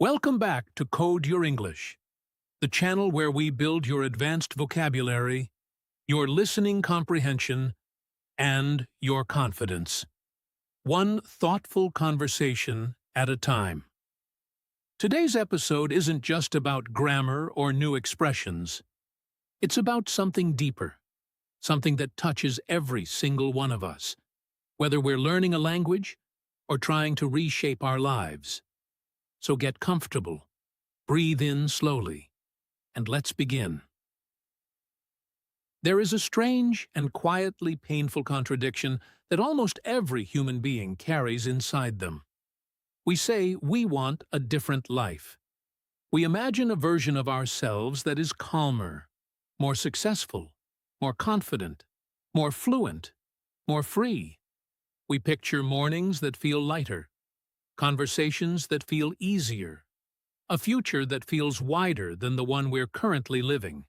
Welcome back to Code Your English, the channel where we build your advanced vocabulary, your listening comprehension, and your confidence. One thoughtful conversation at a time. Today's episode isn't just about grammar or new expressions. It's about something deeper, something that touches every single one of us, whether we're learning a language or trying to reshape our lives. So get comfortable, breathe in slowly, and let's begin. There is a strange and quietly painful contradiction that almost every human being carries inside them. We say we want a different life. We imagine a version of ourselves that is calmer, more successful, more confident, more fluent, more free. We picture mornings that feel lighter, conversations that feel easier, a future that feels wider than the one we're currently living.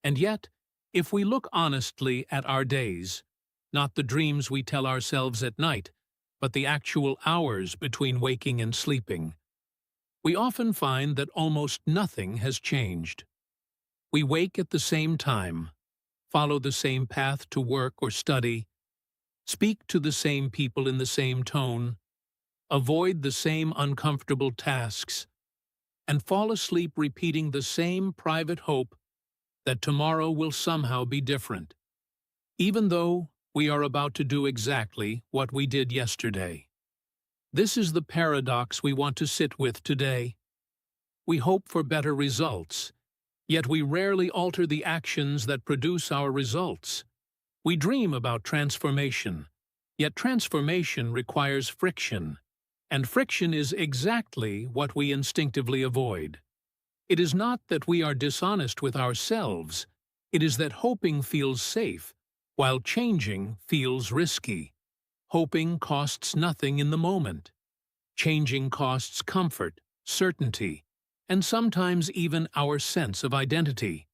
And yet, if we look honestly at our days, not the dreams we tell ourselves at night, but the actual hours between waking and sleeping, we often find that almost nothing has changed. We wake at the same time, follow the same path to work or study, speak to the same people in the same tone, avoid the same uncomfortable tasks, and fall asleep repeating the same private hope that tomorrow will somehow be different, even though we are about to do exactly what we did yesterday. This is the paradox we want to sit with today. We hope for better results, yet we rarely alter the actions that produce our results. We dream about transformation, yet transformation requires friction. And friction is exactly what we instinctively avoid. It is not that we are dishonest with ourselves, it is that hoping feels safe, while changing feels risky. Hoping costs nothing in the moment. Changing costs comfort, certainty, and sometimes even our sense of identity.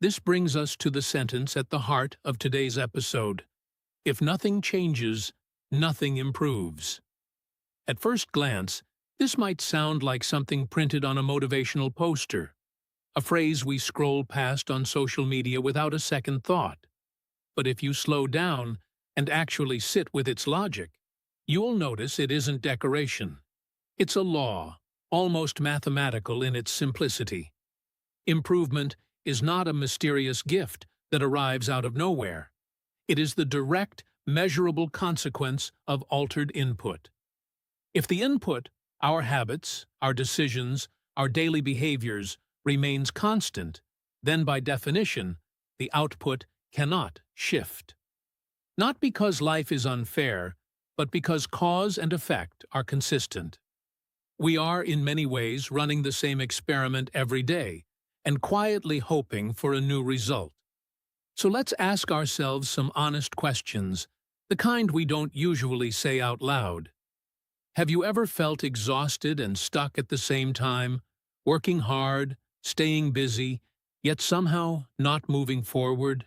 This brings us to the sentence at the heart of today's episode. If nothing changes, nothing improves. At first glance, this might sound like something printed on a motivational poster, a phrase we scroll past on social media without a second thought. But if you slow down and actually sit with its logic, you'll notice it isn't decoration. It's a law, almost mathematical in its simplicity. Improvement is not a mysterious gift that arrives out of nowhere. It is the direct, measurable consequence of altered input. If the input, our habits, our decisions, our daily behaviors, remains constant, then by definition, the output cannot shift. Not because life is unfair, but because cause and effect are consistent. We are, in many ways, running the same experiment every day, and quietly hoping for a new result. So let's ask ourselves some honest questions, the kind we don't usually say out loud. Have you ever felt exhausted and stuck at the same time, working hard, staying busy, yet somehow not moving forward?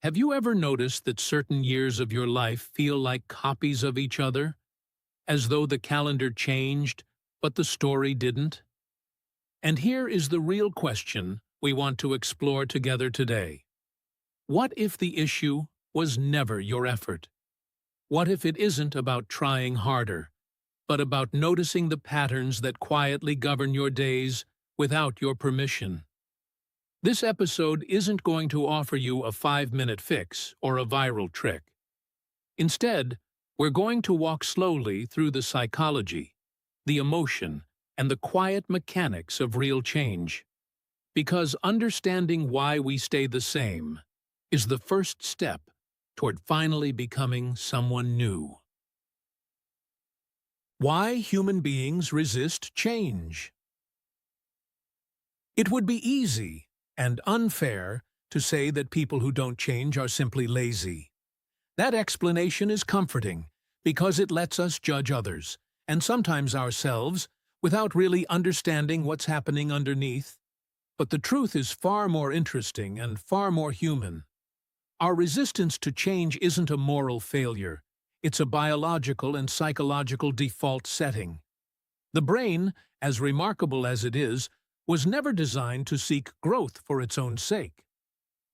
Have you ever noticed that certain years of your life feel like copies of each other, as though the calendar changed, but the story didn't? And here is the real question we want to explore together today. What if the issue was never your effort? What if it isn't about trying harder, but about noticing the patterns that quietly govern your days without your permission? This episode isn't going to offer you a 5-minute fix or a viral trick. Instead, we're going to walk slowly through the psychology, the emotion, and the quiet mechanics of real change. Because understanding why we stay the same is the first step toward finally becoming someone new. Why human beings resist change. It would be easy and unfair to say that people who don't change are simply lazy. That explanation is comforting because it lets us judge others, and sometimes ourselves, without really understanding what's happening underneath. But the truth is far more interesting and far more human. Our resistance to change isn't a moral failure. It's a biological and psychological default setting. The brain, as remarkable as it is, was never designed to seek growth for its own sake.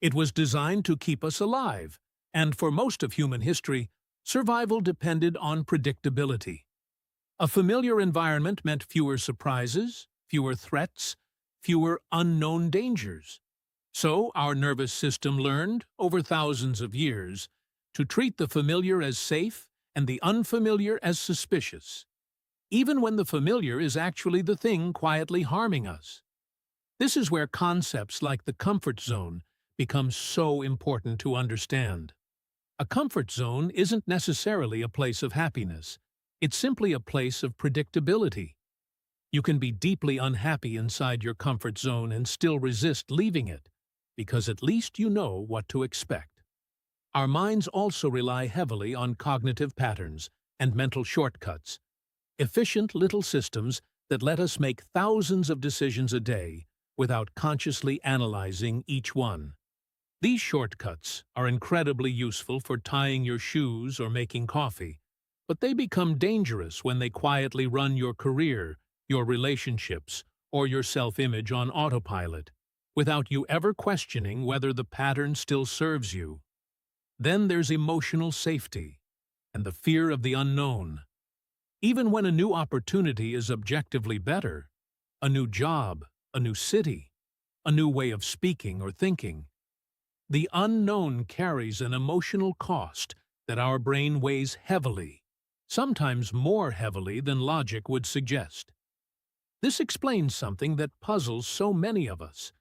It was designed to keep us alive, and for most of human history, survival depended on predictability. A familiar environment meant fewer surprises, fewer threats, fewer unknown dangers. So our nervous system learned, over thousands of years, to treat the familiar as safe and the unfamiliar as suspicious, even when the familiar is actually the thing quietly harming us. This is where concepts like the comfort zone become so important to understand. A comfort zone isn't necessarily a place of happiness. It's simply a place of predictability. You can be deeply unhappy inside your comfort zone and still resist leaving it, because at least you know what to expect. Our minds also rely heavily on cognitive patterns and mental shortcuts, efficient little systems that let us make thousands of decisions a day without consciously analyzing each one. These shortcuts are incredibly useful for tying your shoes or making coffee, but they become dangerous when they quietly run your career, your relationships, or your self-image on autopilot, without you ever questioning whether the pattern still serves you. Then there's emotional safety and the fear of the unknown. Even when a new opportunity is objectively better, a new job, a new city, a new way of speaking or thinking, the unknown carries an emotional cost that our brain weighs heavily, sometimes more heavily than logic would suggest. This explains something that puzzles so many of us.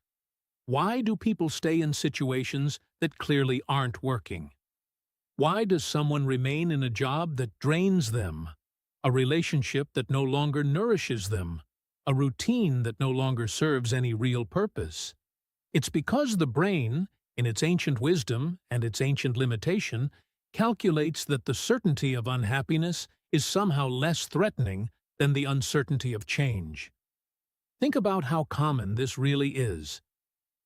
Why do people stay in situations that clearly aren't working? Why does someone remain in a job that drains them, a relationship that no longer nourishes them, a routine that no longer serves any real purpose? It's because the brain, in its ancient wisdom and its ancient limitation, calculates that the certainty of unhappiness is somehow less threatening than the uncertainty of change. Think about how common this really is.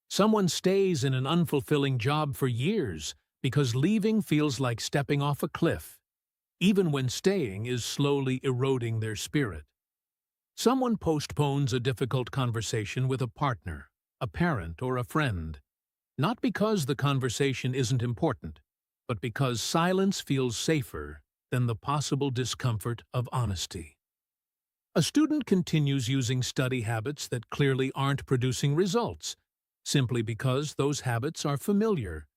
Someone stays in an unfulfilling job for years because leaving feels like stepping off a cliff, even when staying is slowly eroding their spirit. Someone postpones a difficult conversation with a partner, a parent, or a friend, not because the conversation isn't important, but because silence feels safer than the possible discomfort of honesty. A student continues using study habits that clearly aren't producing results, simply because those habits are familiar,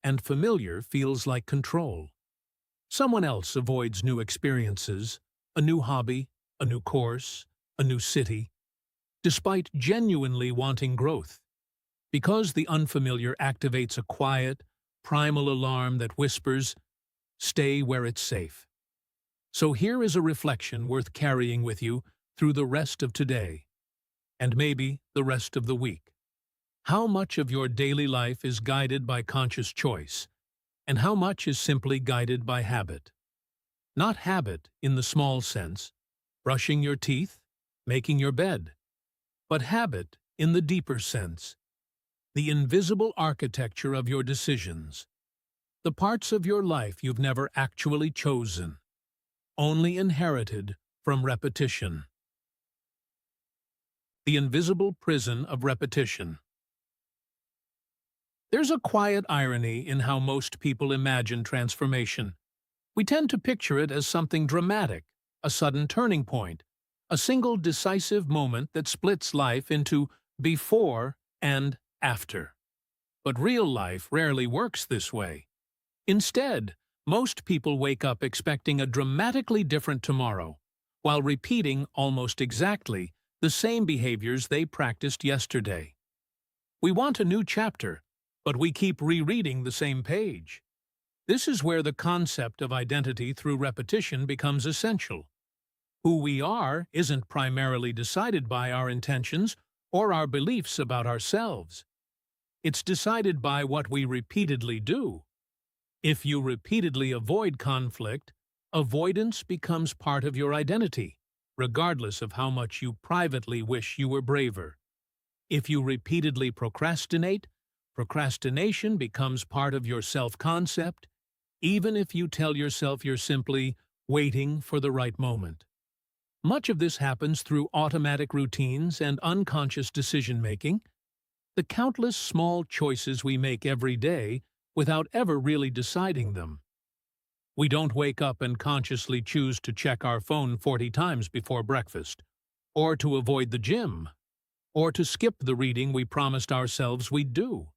and familiar feels like control. Someone else avoids new experiences, a new hobby, a new course, a new city, despite genuinely wanting growth, because the unfamiliar activates a quiet, primal alarm that whispers, "Stay where it's safe." So here is a reflection worth carrying with you through the rest of today, and maybe the rest of the week. How much of your daily life is guided by conscious choice, and how much is simply guided by habit? Not habit in the small sense, brushing your teeth, making your bed, but habit in the deeper sense, the invisible architecture of your decisions, the parts of your life you've never actually chosen, only inherited from repetition. The invisible prison of repetition. There's a quiet irony in how most people imagine transformation. We tend to picture it as something dramatic, a sudden turning point, a single decisive moment that splits life into before and after. But real life rarely works this way. Instead, most people wake up expecting a dramatically different tomorrow, while repeating almost exactly the same behaviors they practiced yesterday. We want a new chapter, but we keep rereading the same page. This is where the concept of identity through repetition becomes essential. Who we are isn't primarily decided by our intentions or our beliefs about ourselves. It's decided by what we repeatedly do. If you repeatedly avoid conflict, avoidance becomes part of your identity, regardless of how much you privately wish you were braver. If you repeatedly procrastinate, procrastination becomes part of your self-concept, even if you tell yourself you're simply waiting for the right moment. Much of this happens through automatic routines and unconscious decision-making, the countless small choices we make every day without ever really deciding them. We don't wake up and consciously choose to check our phone 40 times before breakfast, or to avoid the gym, or to skip the reading we promised ourselves we'd do.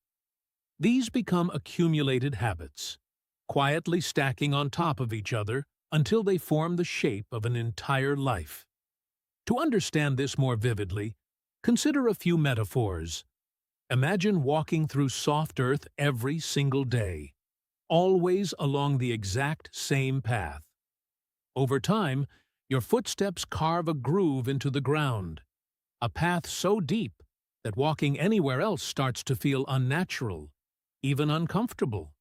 These become accumulated habits, quietly stacking on top of each other until they form the shape of an entire life. To understand this more vividly, consider a few metaphors. Imagine walking through soft earth every single day, always along the exact same path. Over time, your footsteps carve a groove into the ground, a path so deep that walking anywhere else starts to feel unnatural, even uncomfortable.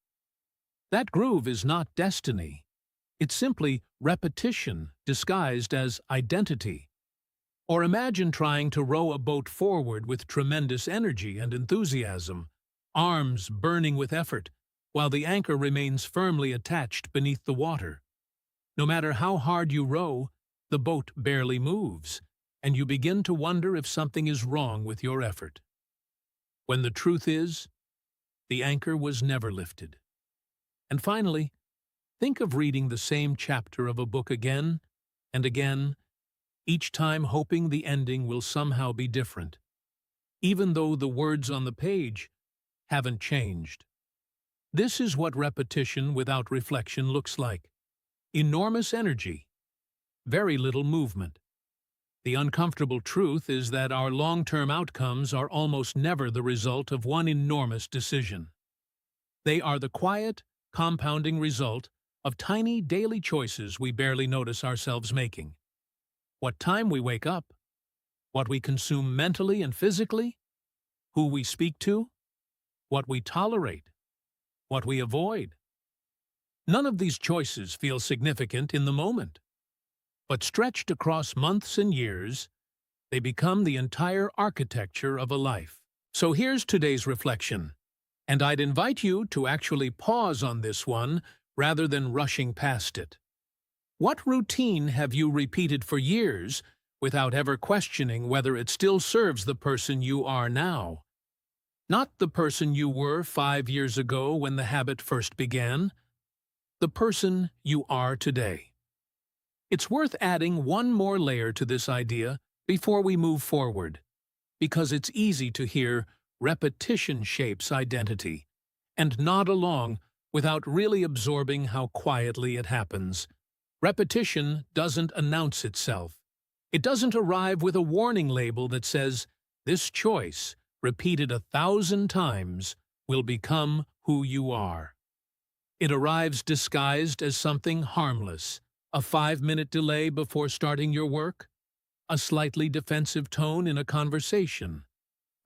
That groove is not destiny. It's simply repetition disguised as identity. Or imagine trying to row a boat forward with tremendous energy and enthusiasm, arms burning with effort, while the anchor remains firmly attached beneath the water. No matter how hard you row, the boat barely moves, and you begin to wonder if something is wrong with your effort. When the truth is, the anchor was never lifted. And finally, think of reading the same chapter of a book again and again, each time hoping the ending will somehow be different, even though the words on the page haven't changed. This is what repetition without reflection looks like. Enormous energy, very little movement. The uncomfortable truth is that our long-term outcomes are almost never the result of one enormous decision. They are the quiet, compounding result of tiny daily choices we barely notice ourselves making. What time we wake up, what we consume mentally and physically, who we speak to, what we tolerate, what we avoid. None of these choices feel significant in the moment, but stretched across months and years, they become the entire architecture of a life. So here's today's reflection, and I'd invite you to actually pause on this one rather than rushing past it. What routine have you repeated for years without ever questioning whether it still serves the person you are now? Not the person you were 5 years ago when the habit first began, the person you are today. It's worth adding one more layer to this idea before we move forward, because it's easy to hear repetition shapes identity and nod along without really absorbing how quietly it happens. Repetition doesn't announce itself. It doesn't arrive with a warning label that says, "This choice, repeated 1,000 times, will become who you are." It arrives disguised as something harmless, a 5-minute delay before starting your work, a slightly defensive tone in a conversation,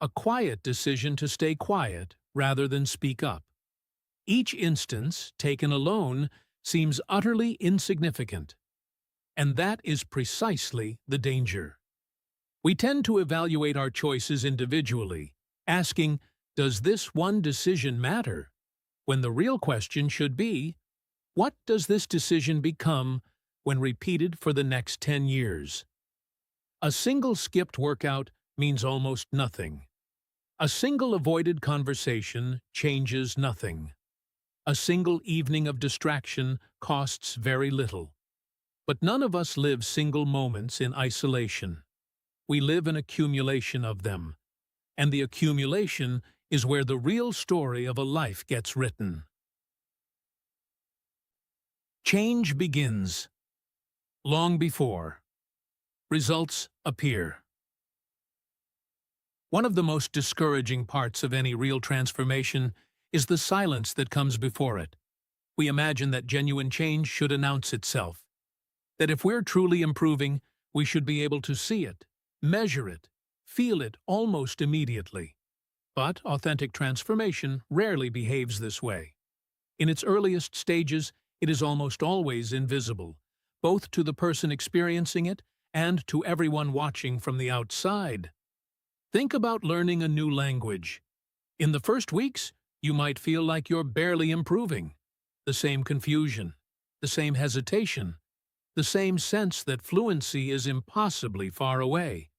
a quiet decision to stay quiet rather than speak up. Each instance, taken alone, seems utterly insignificant. And that is precisely the danger. We tend to evaluate our choices individually, asking, "Does this one decision matter?" when the real question should be, what does this decision become when repeated for the next 10 years? A single skipped workout means almost nothing. A single avoided conversation changes nothing. A single evening of distraction costs very little. But none of us live single moments in isolation. We live an accumulation of them. And the accumulation is where the real story of a life gets written. Change begins. Long before results appear. One of the most discouraging parts of any real transformation is the silence that comes before it. We imagine that genuine change should announce itself, that if we're truly improving, we should be able to see it, measure it, feel it almost immediately. But authentic transformation rarely behaves this way. In its earliest stages, it is almost always invisible, both to the person experiencing it and to everyone watching from the outside. Think about learning a new language. In the first weeks, you might feel like you're barely improving. The same confusion, the same hesitation, the same sense that fluency is impossibly far away.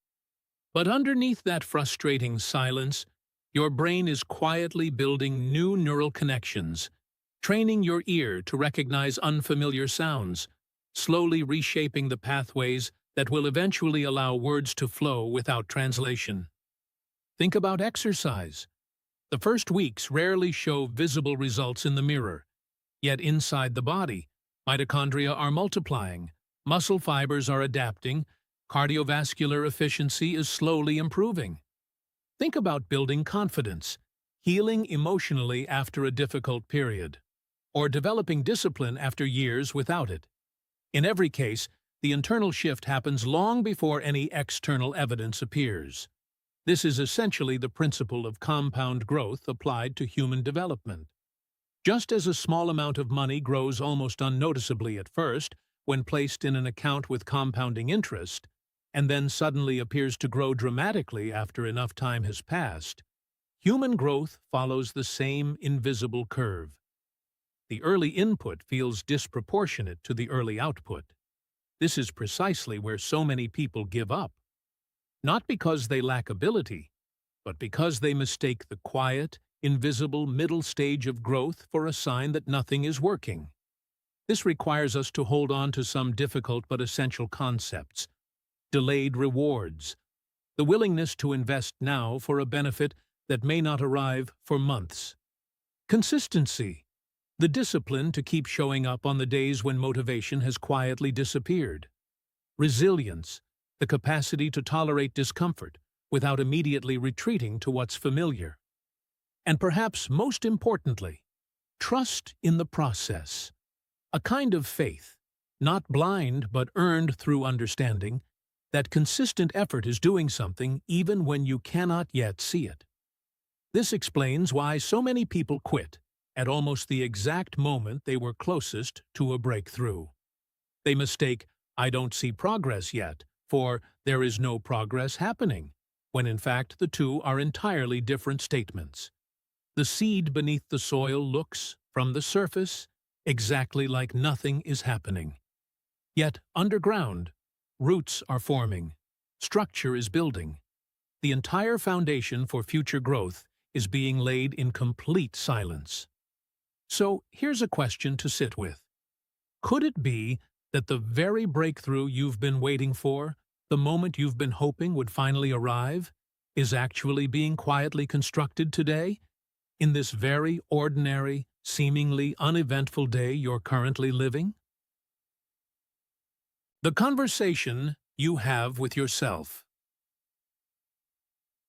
But underneath that frustrating silence, your brain is quietly building new neural connections, training your ear to recognize unfamiliar sounds, slowly reshaping the pathways that will eventually allow words to flow without translation. Think about exercise. The first weeks rarely show visible results in the mirror, yet inside the body, mitochondria are multiplying, muscle fibers are adapting, cardiovascular efficiency is slowly improving. Think about building confidence, healing emotionally after a difficult period, or developing discipline after years without it. In every case, the internal shift happens long before any external evidence appears. This is essentially the principle of compound growth applied to human development. Just as a small amount of money grows almost unnoticeably at first, when placed in an account with compounding interest, and then suddenly appears to grow dramatically after enough time has passed, human growth follows the same invisible curve. The early input feels disproportionate to the early output. This is precisely where so many people give up. Not because they lack ability, but because they mistake the quiet, invisible middle stage of growth for a sign that nothing is working. This requires us to hold on to some difficult but essential concepts. Delayed rewards, the willingness to invest now for a benefit that may not arrive for months. Consistency, the discipline to keep showing up on the days when motivation has quietly disappeared. Resilience, the capacity to tolerate discomfort without immediately retreating to what's familiar. And perhaps most importantly, trust in the process. A kind of faith, not blind but earned through understanding, that consistent effort is doing something even when you cannot yet see it. This explains why so many people quit at almost the exact moment they were closest to a breakthrough. They mistake, "I don't see progress yet," for "there is no progress happening," when in fact the two are entirely different statements. The seed beneath the soil looks, from the surface, exactly like nothing is happening. Yet underground, roots are forming, structure is building. The entire foundation for future growth is being laid in complete silence. So here's a question to sit with. Could it be that the very breakthrough you've been waiting for, the moment you've been hoping would finally arrive, is actually being quietly constructed today, in this very ordinary, seemingly uneventful day you're currently living? The conversation you have with yourself.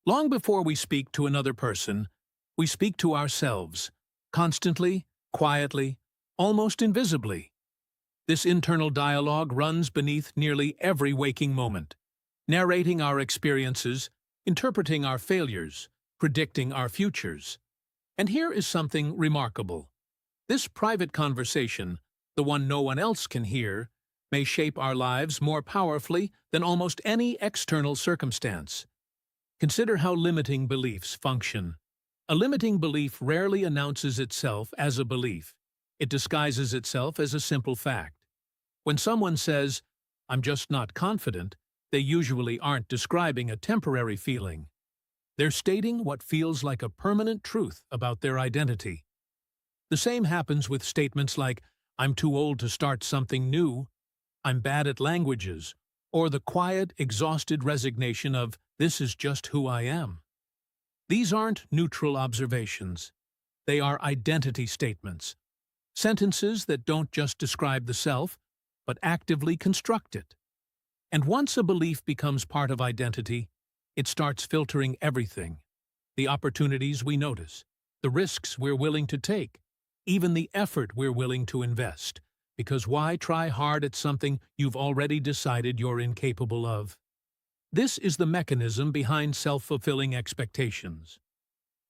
Long before we speak to another person, we speak to ourselves, constantly, quietly, almost invisibly. This internal dialogue runs beneath nearly every waking moment, narrating our experiences, interpreting our failures, predicting our futures. And here is something remarkable. This private conversation, the one no one else can hear, may shape our lives more powerfully than almost any external circumstance. Consider how limiting beliefs function. A limiting belief rarely announces itself as a belief. It disguises itself as a simple fact. When someone says, "I'm just not confident," they usually aren't describing a temporary feeling. They're stating what feels like a permanent truth about their identity. The same happens with statements like, "I'm too old to start something new," "I'm bad at languages," or the quiet, exhausted resignation of, "This is just who I am." These aren't neutral observations. They are identity statements. Sentences that don't just describe the self, but actively construct it. And once a belief becomes part of identity, it starts filtering everything. The opportunities we notice, the risks we're willing to take, even the effort we're willing to invest. Because why try hard at something you've already decided you're incapable of? This is the mechanism behind self-fulfilling expectations.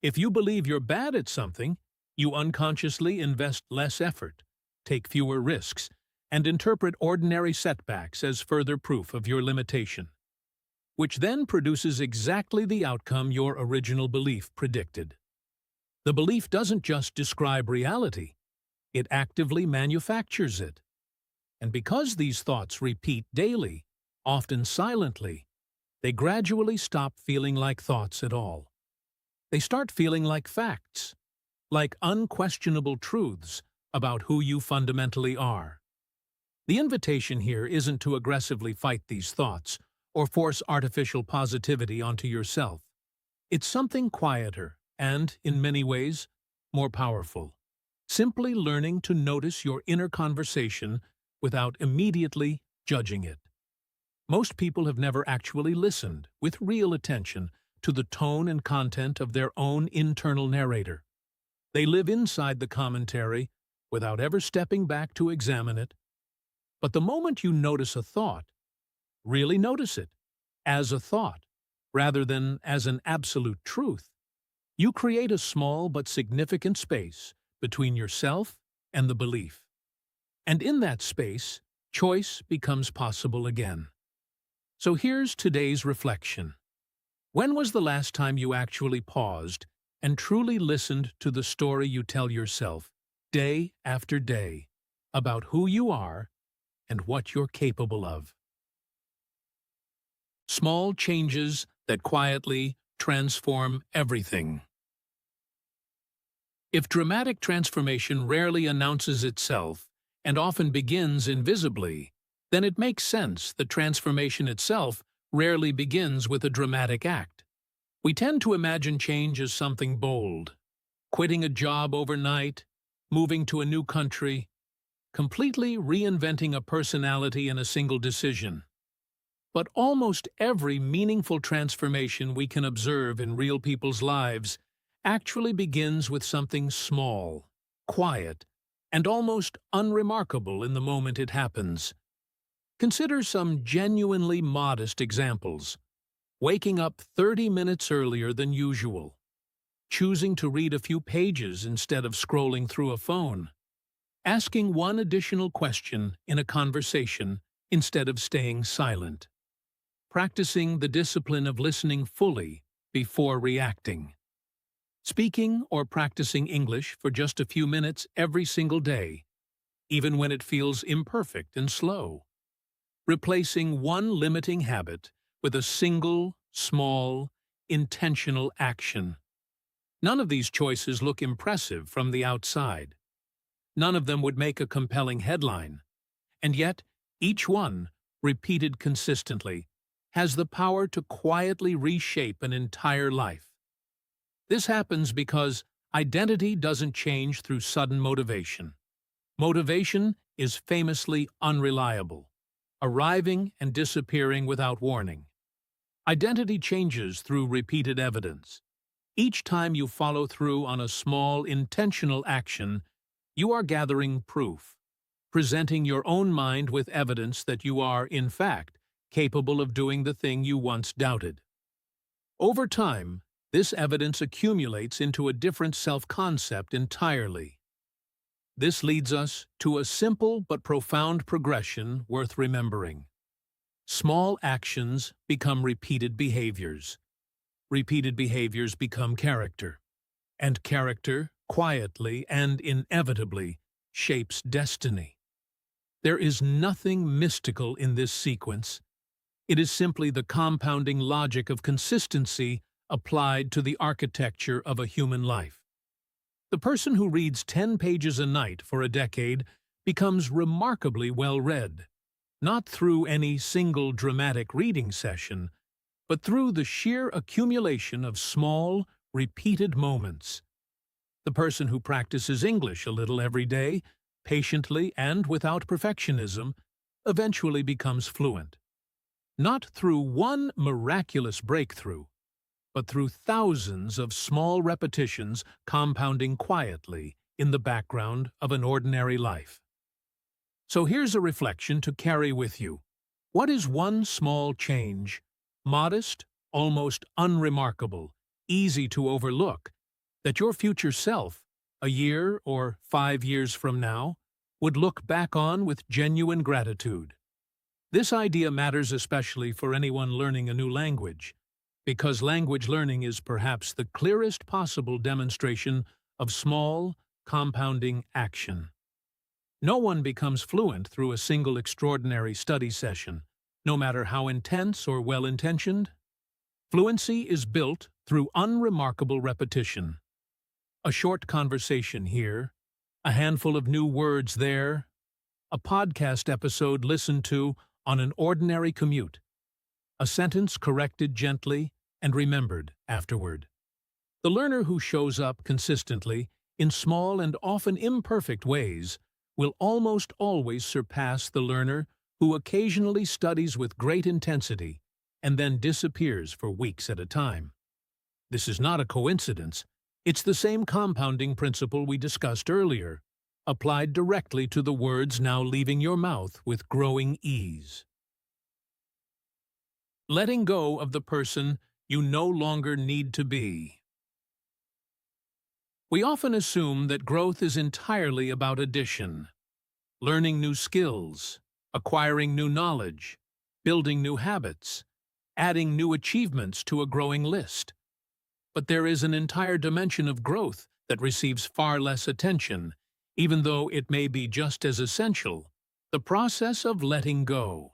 If you believe you're bad at something, you unconsciously invest less effort, take fewer risks, and interpret ordinary setbacks as further proof of your limitation, which then produces exactly the outcome your original belief predicted. The belief doesn't just describe reality, it actively manufactures it. And because these thoughts repeat daily, often silently, they gradually stop feeling like thoughts at all. They start feeling like facts, like unquestionable truths about who you fundamentally are. The invitation here isn't to aggressively fight these thoughts or force artificial positivity onto yourself. It's something quieter and, in many ways, more powerful. Simply learning to notice your inner conversation without immediately judging it. Most people have never actually listened with real attention to the tone and content of their own internal narrator. They live inside the commentary without ever stepping back to examine it. But the moment you notice a thought, really notice it as a thought, rather than as an absolute truth, you create a small but significant space between yourself and the belief. And in that space, choice becomes possible again. So here's today's reflection. When was the last time you actually paused and truly listened to the story you tell yourself, day after day, about who you are and what you're capable of? Small changes that quietly transform everything. If dramatic transformation rarely announces itself and often begins invisibly, then it makes sense that transformation itself rarely begins with a dramatic act. We tend to imagine change as something bold, quitting a job overnight, moving to a new country, completely reinventing a personality in a single decision. But almost every meaningful transformation we can observe in real people's lives actually begins with something small, quiet, and almost unremarkable in the moment it happens. Consider some genuinely modest examples. Waking up 30 minutes earlier than usual. Choosing to read a few pages instead of scrolling through a phone. Asking one additional question in a conversation instead of staying silent. Practicing the discipline of listening fully before reacting. Speaking or practicing English for just a few minutes every single day, even when it feels imperfect and slow. Replacing one limiting habit with a single, small, intentional action. None of these choices look impressive from the outside. None of them would make a compelling headline. And yet, each one, repeated consistently, has the power to quietly reshape an entire life. This happens because identity doesn't change through sudden motivation. Motivation is famously unreliable, arriving and disappearing without warning. Identity changes through repeated evidence. Each time you follow through on a small, intentional action, you are gathering proof, presenting your own mind with evidence that you are, in fact, capable of doing the thing you once doubted. Over time, this evidence accumulates into a different self-concept entirely. This leads us to a simple but profound progression worth remembering. Small actions become repeated behaviors. Repeated behaviors become character. And character, quietly and inevitably, shapes destiny. There is nothing mystical in this sequence. It is simply the compounding logic of consistency applied to the architecture of a human life. The person who reads 10 pages a night for a decade becomes remarkably well-read, not through any single dramatic reading session, but through the sheer accumulation of small, repeated moments. The person who practices English a little every day, patiently and without perfectionism, eventually becomes fluent. Not through one miraculous breakthrough, but through thousands of small repetitions compounding quietly in the background of an ordinary life. So here's a reflection to carry with you. What is one small change, modest, almost unremarkable, easy to overlook, that your future self, a year or 5 years from now, would look back on with genuine gratitude? This idea matters especially for anyone learning a new language, because language learning is perhaps the clearest possible demonstration of small, compounding action. No one becomes fluent through a single extraordinary study session, no matter how intense or well-intentioned. Fluency is built through unremarkable repetition. A short conversation here, a handful of new words there, a podcast episode listened to on an ordinary commute, a sentence corrected gently and remembered afterward. The learner who shows up consistently, in small and often imperfect ways, will almost always surpass the learner who occasionally studies with great intensity and then disappears for weeks at a time. This is not a coincidence. It's the same compounding principle we discussed earlier, applied directly to the words now leaving your mouth with growing ease. Letting go of the person you no longer need to be. We often assume that growth is entirely about addition, learning new skills, acquiring new knowledge, building new habits, adding new achievements to a growing list. But there is an entire dimension of growth that receives far less attention, even though it may be just as essential: the process of letting go.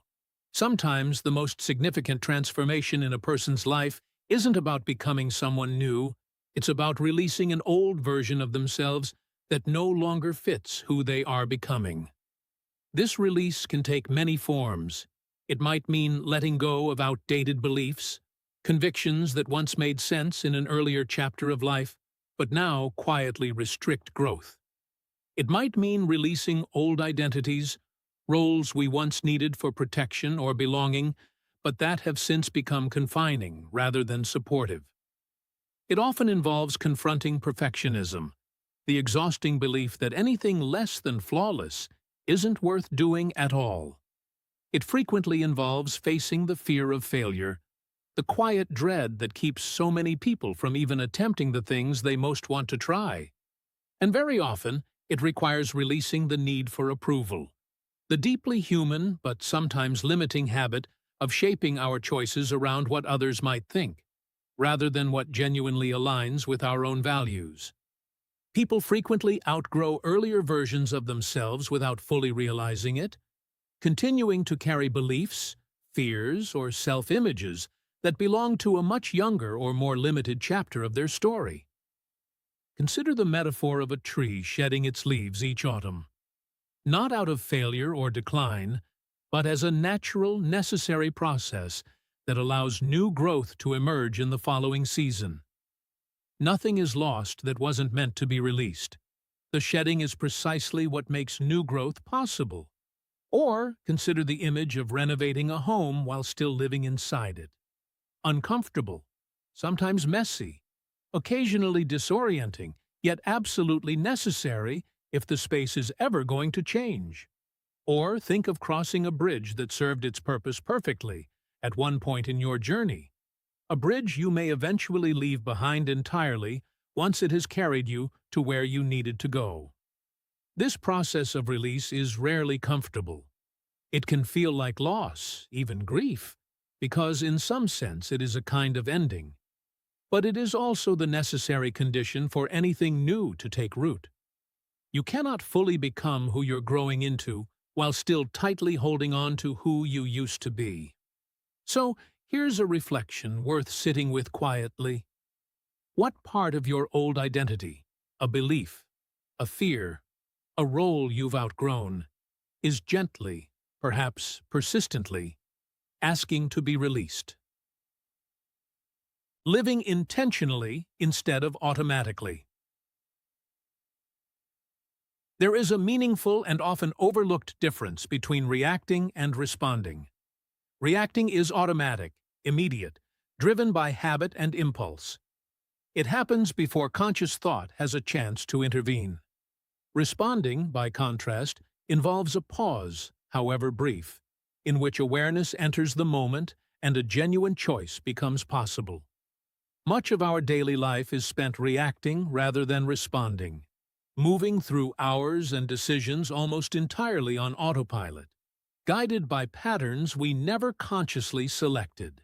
Sometimes the most significant transformation in a person's life isn't about becoming someone new. It's about releasing an old version of themselves that no longer fits who they are becoming. This release can take many forms. It might mean letting go of outdated beliefs, convictions that once made sense in an earlier chapter of life, but now quietly restrict growth. It might mean releasing old identities, roles we once needed for protection or belonging, but that have since become confining rather than supportive. It often involves confronting perfectionism, the exhausting belief that anything less than flawless isn't worth doing at all. It frequently involves facing the fear of failure, the quiet dread that keeps so many people from even attempting the things they most want to try. And very often, it requires releasing the need for approval, the deeply human but sometimes limiting habit of shaping our choices around what others might think, rather than what genuinely aligns with our own values. People frequently outgrow earlier versions of themselves without fully realizing it, continuing to carry beliefs, fears, or self-images that belong to a much younger or more limited chapter of their story. Consider the metaphor of a tree shedding its leaves each autumn, not out of failure or decline, but as a natural, necessary process that allows new growth to emerge in the following season. Nothing is lost that wasn't meant to be released. The shedding is precisely what makes new growth possible. Or consider the image of renovating a home while still living inside it. Uncomfortable, sometimes messy, occasionally disorienting, yet absolutely necessary if the space is ever going to change. Or think of crossing a bridge that served its purpose perfectly at one point in your journey. A bridge you may eventually leave behind entirely once it has carried you to where you needed to go. This process of release is rarely comfortable. It can feel like loss, even grief, because in some sense it is a kind of ending. But it is also the necessary condition for anything new to take root. You cannot fully become who you're growing into while still tightly holding on to who you used to be. So, here's a reflection worth sitting with quietly. What part of your old identity, a belief, a fear, a role you've outgrown, is gently, perhaps persistently, asking to be released? Living intentionally instead of automatically. There is a meaningful and often overlooked difference between reacting and responding. Reacting is automatic, immediate, driven by habit and impulse. It happens before conscious thought has a chance to intervene. Responding, by contrast, involves a pause, however brief, in which awareness enters the moment and a genuine choice becomes possible. Much of our daily life is spent reacting rather than responding, moving through hours and decisions almost entirely on autopilot, guided by patterns we never consciously selected.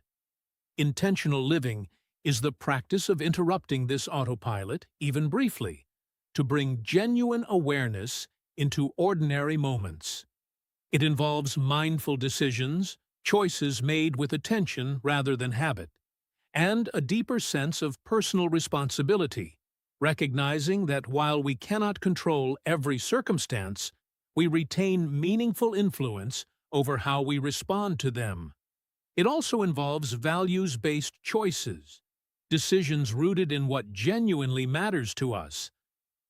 Intentional living is the practice of interrupting this autopilot, even briefly, to bring genuine awareness into ordinary moments. It involves mindful decisions, choices made with attention rather than habit, and a deeper sense of personal responsibility, recognizing that while we cannot control every circumstance, we retain meaningful influence over how we respond to them. It also involves values-based choices, decisions rooted in what genuinely matters to us,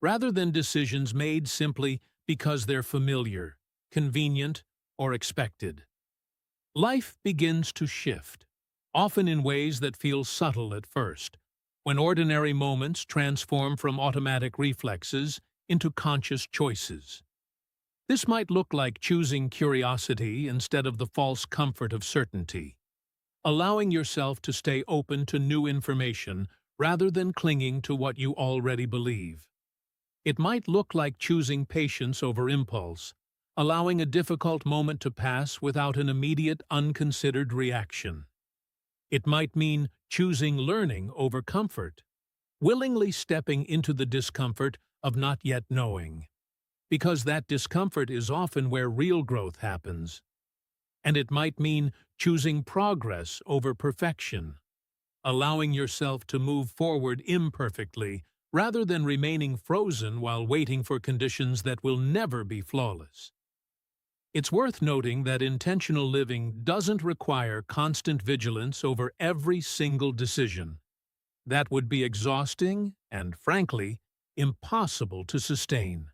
rather than decisions made simply because they're familiar, convenient, or expected. Life begins to shift, often in ways that feel subtle at first, when ordinary moments transform from automatic reflexes into conscious choices. This might look like choosing curiosity instead of the false comfort of certainty, allowing yourself to stay open to new information rather than clinging to what you already believe. It might look like choosing patience over impulse, allowing a difficult moment to pass without an immediate, unconsidered reaction. It might mean choosing learning over comfort, willingly stepping into the discomfort of not yet knowing, because that discomfort is often where real growth happens. And it might mean choosing progress over perfection, allowing yourself to move forward imperfectly rather than remaining frozen while waiting for conditions that will never be flawless. It's worth noting that intentional living doesn't require constant vigilance over every single decision. That would be exhausting and, frankly, impossible to sustain.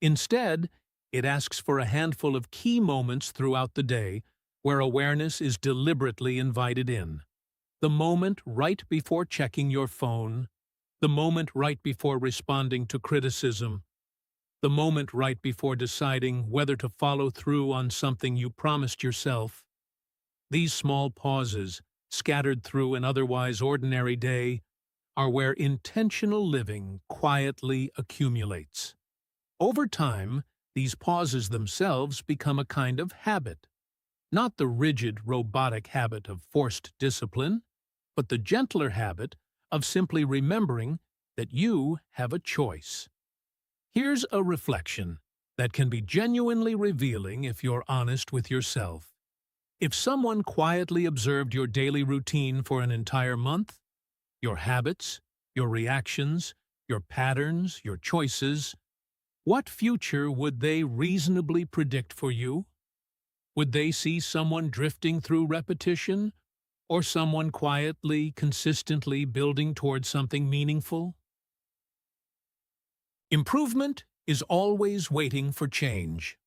Instead, it asks for a handful of key moments throughout the day where awareness is deliberately invited in. The moment right before checking your phone, the moment right before responding to criticism, the moment right before deciding whether to follow through on something you promised yourself. These small pauses, scattered through an otherwise ordinary day, are where intentional living quietly accumulates. Over time, these pauses themselves become a kind of habit, not the rigid, robotic habit of forced discipline, but the gentler habit of simply remembering that you have a choice. Here's a reflection that can be genuinely revealing if you're honest with yourself. If someone quietly observed your daily routine for an entire month, your habits, your reactions, your patterns, your choices, what future would they reasonably predict for you? Would they see someone drifting through repetition, or someone quietly, consistently building towards something meaningful? Improvement is always waiting for change.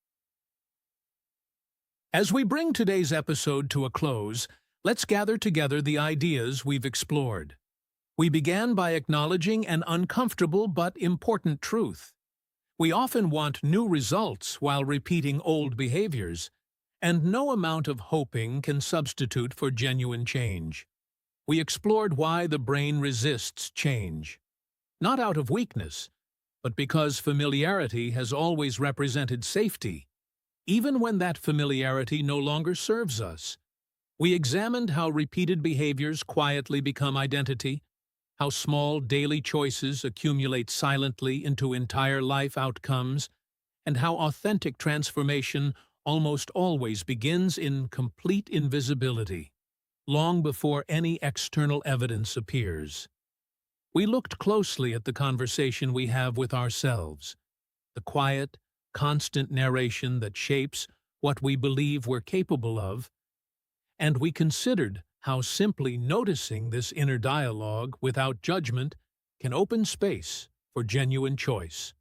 As we bring today's episode to a close, let's gather together the ideas we've explored. We began by acknowledging an uncomfortable but important truth. We often want new results while repeating old behaviors, and no amount of hoping can substitute for genuine change. We explored why the brain resists change, not out of weakness, but because familiarity has always represented safety, even when that familiarity no longer serves us. We examined how repeated behaviors quietly become identity, how small daily choices accumulate silently into entire life outcomes, and how authentic transformation almost always begins in complete invisibility, long before any external evidence appears. We looked closely at the conversation we have with ourselves, the quiet, constant narration that shapes what we believe we're capable of, and we considered how simply noticing this inner dialogue without judgment can open space for genuine choice.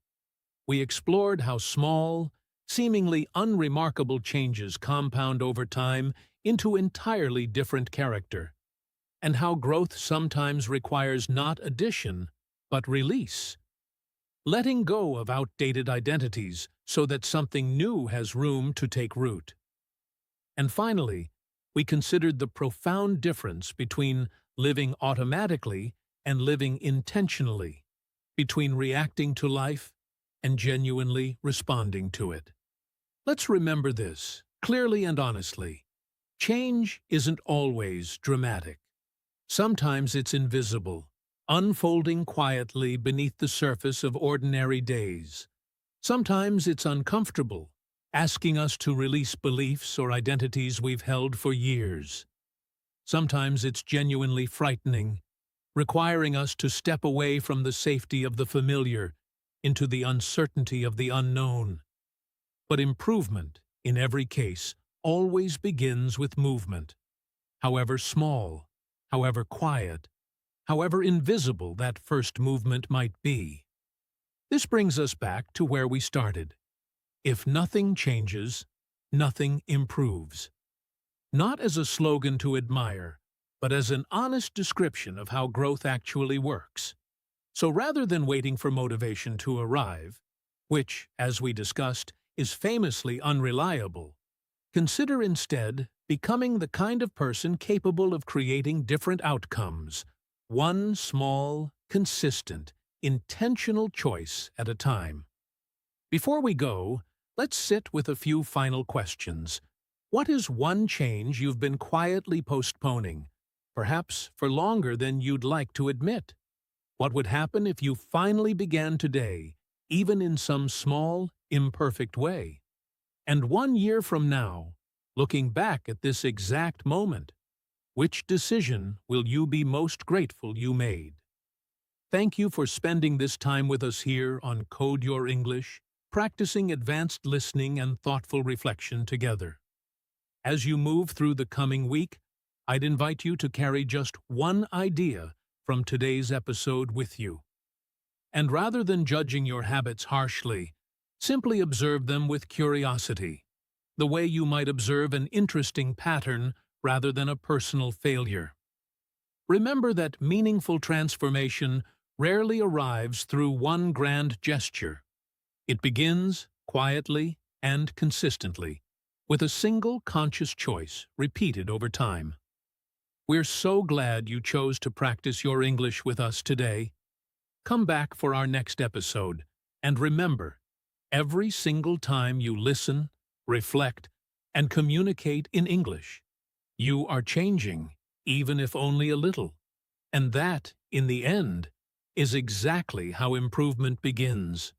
We explored how small, seemingly unremarkable changes compound over time into entirely different character, and how growth sometimes requires not addition, but release, letting go of outdated identities so that something new has room to take root. And finally, we considered the profound difference between living automatically and living intentionally, between reacting to life and genuinely responding to it. Let's remember this, clearly and honestly. Change isn't always dramatic. Sometimes it's invisible, unfolding quietly beneath the surface of ordinary days. Sometimes it's uncomfortable, asking us to release beliefs or identities we've held for years. Sometimes it's genuinely frightening, requiring us to step away from the safety of the familiar into the uncertainty of the unknown. But improvement, in every case, always begins with movement. However small, however quiet, however invisible that first movement might be. This brings us back to where we started. If nothing changes, nothing improves. Not as a slogan to admire, but as an honest description of how growth actually works. So rather than waiting for motivation to arrive, which, as we discussed, is famously unreliable, consider instead becoming the kind of person capable of creating different outcomes, one small, consistent, intentional choice at a time. Before we go, let's sit with a few final questions. What is one change you've been quietly postponing, perhaps for longer than you'd like to admit? What would happen if you finally began today, even in some small, imperfect way? And 1 year from now, looking back at this exact moment, which decision will you be most grateful you made? Thank you for spending this time with us here on Code Your English, practicing advanced listening and thoughtful reflection together. As you move through the coming week, I'd invite you to carry just one idea from today's episode with you. And rather than judging your habits harshly, simply observe them with curiosity, the way you might observe an interesting pattern rather than a personal failure. Remember that meaningful transformation rarely arrives through one grand gesture. It begins quietly and consistently, with a single conscious choice repeated over time. We're so glad you chose to practice your English with us today. Come back for our next episode, and remember, every single time you listen, reflect, and communicate in English, you are changing, even if only a little. And that, in the end, is exactly how improvement begins.